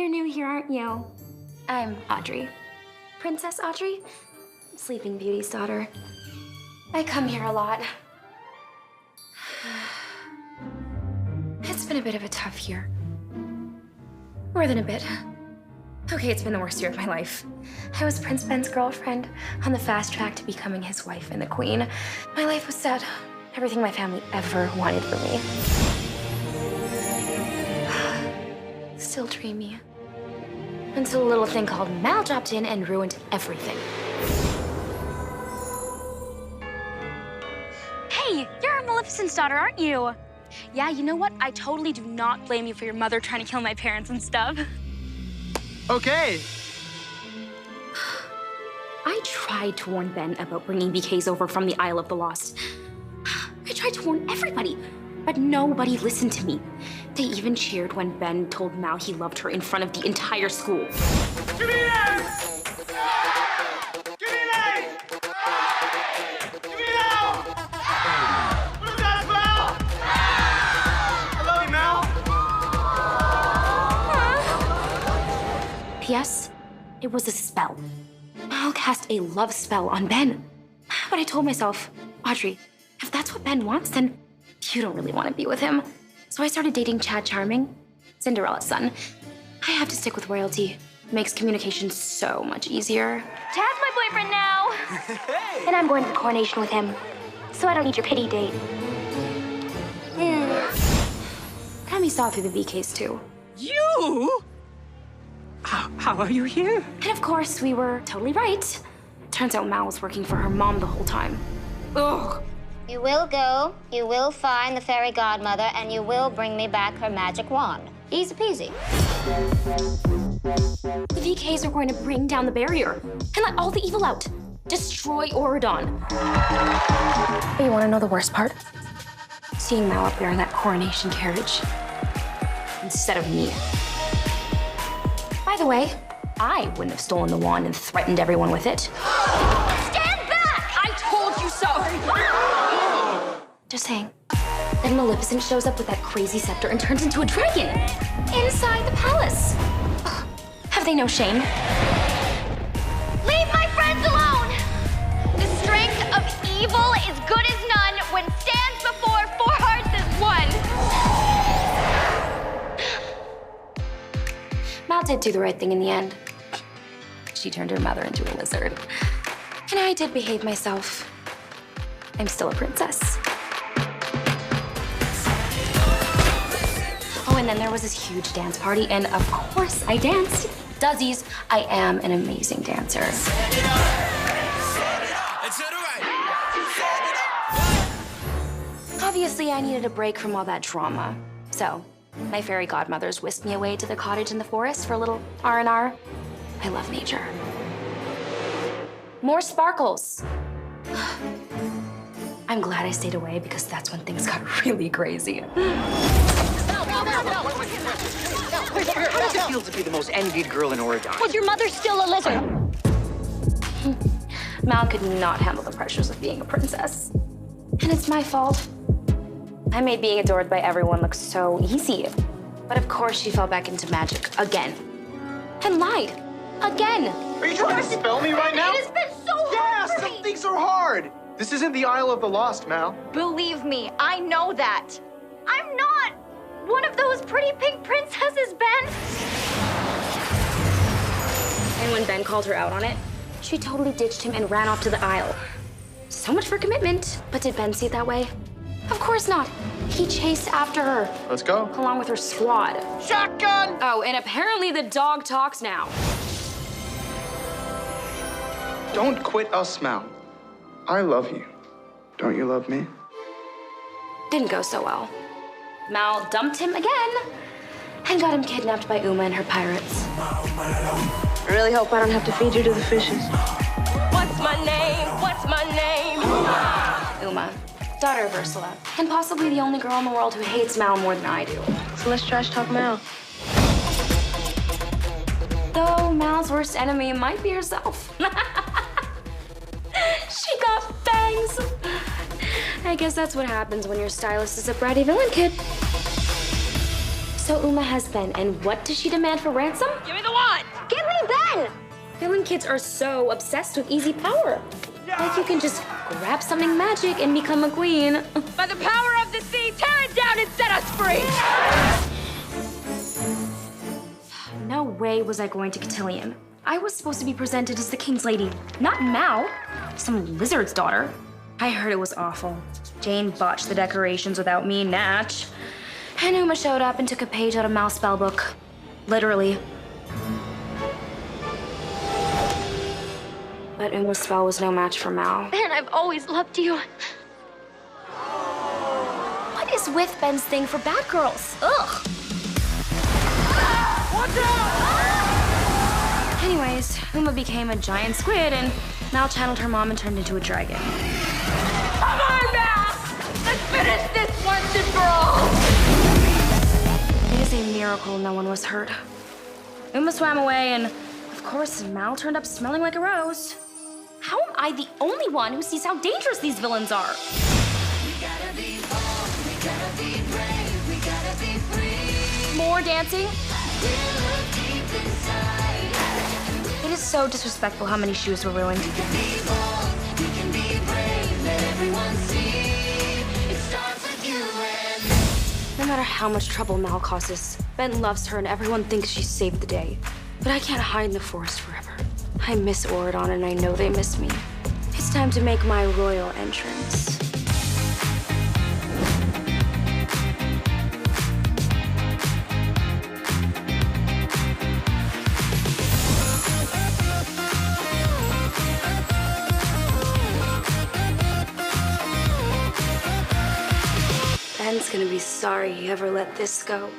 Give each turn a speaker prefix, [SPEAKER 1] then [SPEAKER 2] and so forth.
[SPEAKER 1] You're new here, aren't you? I'm Audrey. Princess Audrey? Sleeping Beauty's daughter. I come here a lot. It's been a bit of a tough year. More than a bit. Okay, it's been the worst year of my life. I was Prince Ben's girlfriend on the fast track to becoming his wife and the queen. My life was sad. Everything my family ever wanted for me. Still dreamy. Until a little thing called Mal dropped in and ruined everything.
[SPEAKER 2] Hey, you're Maleficent's daughter, aren't you? Yeah, you know what? I totally do not blame you for your mother trying to kill my parents and stuff.
[SPEAKER 3] Okay.
[SPEAKER 1] I tried to warn Ben about bringing BKs over from the Isle of the Lost. I tried to warn everybody, but nobody listened to me. They even cheered when Ben told Mal he loved her in front of the entire school.
[SPEAKER 3] Give me that! Give me that! Give me that! What is that, Mal? I love you, Mal.
[SPEAKER 1] P.S. It was a spell. Mal cast a love spell on Ben. But I told myself, Audrey, if that's what Ben wants, then you don't really want to be with him. So I started dating Chad Charming, Cinderella's son. I have to stick with royalty. Makes communication so much easier.
[SPEAKER 2] Chad's my boyfriend now.
[SPEAKER 3] Hey!
[SPEAKER 1] And I'm going to the coronation with him, so I don't need your pity date. Tammy saw through the BKs too.
[SPEAKER 4] You? How are you here?
[SPEAKER 1] And of course, we were totally right. Turns out Mal was working for her mom the whole time. Ugh.
[SPEAKER 5] You will go, you will find the fairy godmother, and you will bring me back her magic wand. Easy peasy.
[SPEAKER 1] The VKs are going to bring down the barrier and let all the evil out. Destroy Oridon. But you want to know the worst part? Seeing Mal up there in that coronation carriage instead of me. By the way, I wouldn't have stolen the wand and threatened everyone with it.
[SPEAKER 2] Stand back! I told you so!
[SPEAKER 1] Just saying. Then Maleficent shows up with that crazy scepter and turns into a dragon inside the palace. Ugh, have they no shame?
[SPEAKER 2] Leave my friends alone! The strength of evil is good as none when stands before four hearts as one.
[SPEAKER 1] Mal did do the right thing in the end. She turned her mother into a lizard. And I did behave myself. I'm still a princess. Oh, and then there was this huge dance party, and of course I danced. Duzzies, I am an amazing dancer. Obviously, I needed a break from all that drama. So, my fairy godmothers whisked me away to the cottage in the forest for a little R&R. I love nature. More sparkles. I'm glad I stayed away because that's when things got really crazy.
[SPEAKER 4] How does it feel to be the most envied girl in Oregon?
[SPEAKER 2] Was your mother still a lizard?
[SPEAKER 1] Mal could not handle the pressures of being a princess. And it's my fault. I made being adored by everyone look so easy. But of course she fell back into magic again. And lied. Again.
[SPEAKER 3] Are you trying to spell me right now?
[SPEAKER 2] It has been so hard
[SPEAKER 3] Yeah,
[SPEAKER 2] for
[SPEAKER 3] some
[SPEAKER 2] me.
[SPEAKER 3] things are hard. This isn't the Isle of the Lost, Mal.
[SPEAKER 2] Believe me, I know that. I'm not one of those pretty pink princesses, Ben.
[SPEAKER 1] And when Ben called her out on it, she totally ditched him and ran off to the Isle. So much for commitment. But did Ben see it that way? Of course not. He chased after her,
[SPEAKER 3] Let's go.
[SPEAKER 1] along with her squad.
[SPEAKER 3] Shotgun!
[SPEAKER 1] Oh, and apparently the dog talks now.
[SPEAKER 3] Don't quit us, Mal. I love you. Don't you love me?
[SPEAKER 1] Didn't go so well. Mal dumped him again and got him kidnapped by Uma and her pirates.
[SPEAKER 6] I really hope I don't have to feed you to the fishes.
[SPEAKER 2] What's my name? What's my name?
[SPEAKER 1] Uma, daughter of Ursula, and possibly the only girl in the world who hates Mal more than I do.
[SPEAKER 6] So let's trash talk Mal.
[SPEAKER 1] Though Mal's worst enemy might be herself. She got bangs. I guess that's what happens when your stylist is a bratty villain kid. So So Uma has Ben, and what does she demand for ransom?
[SPEAKER 2] Give me the wand!
[SPEAKER 1] Give me Ben! Villain kids are so obsessed with easy power. Like you can just grab something magic and become a queen.
[SPEAKER 2] By the power of the sea, tear it down and set us free!
[SPEAKER 1] No way was I going to Cotillion. I was supposed to be presented as the king's lady, not Mal, some lizard's daughter. I heard it was awful. Jane botched the decorations without me, Natch. And Uma showed up and took a page out of Mal's spellbook. Literally. But Uma's spell was no match for Mal.
[SPEAKER 2] Ben, I've always loved you.
[SPEAKER 1] What is with Ben's thing for bad girls? Ugh!
[SPEAKER 2] Watch out!
[SPEAKER 1] Anyways, Uma became a giant squid, and Mal channeled her mom and turned into a dragon.
[SPEAKER 2] Come on, Mal! Let's finish this once and for all!
[SPEAKER 1] It is a miracle no one was hurt. Uma swam away, and of course, Mal turned up smelling like a rose. How am I the only one who sees how dangerous these villains are? More dancing? It is so disrespectful how many shoes were ruined. No matter how much trouble Mal causes, Ben loves her and everyone thinks she saved the day. But I can't hide in the forest forever. I miss Auradon and I know they miss me. It's time to make my royal entrance. Ben's gonna be sorry he ever let this go.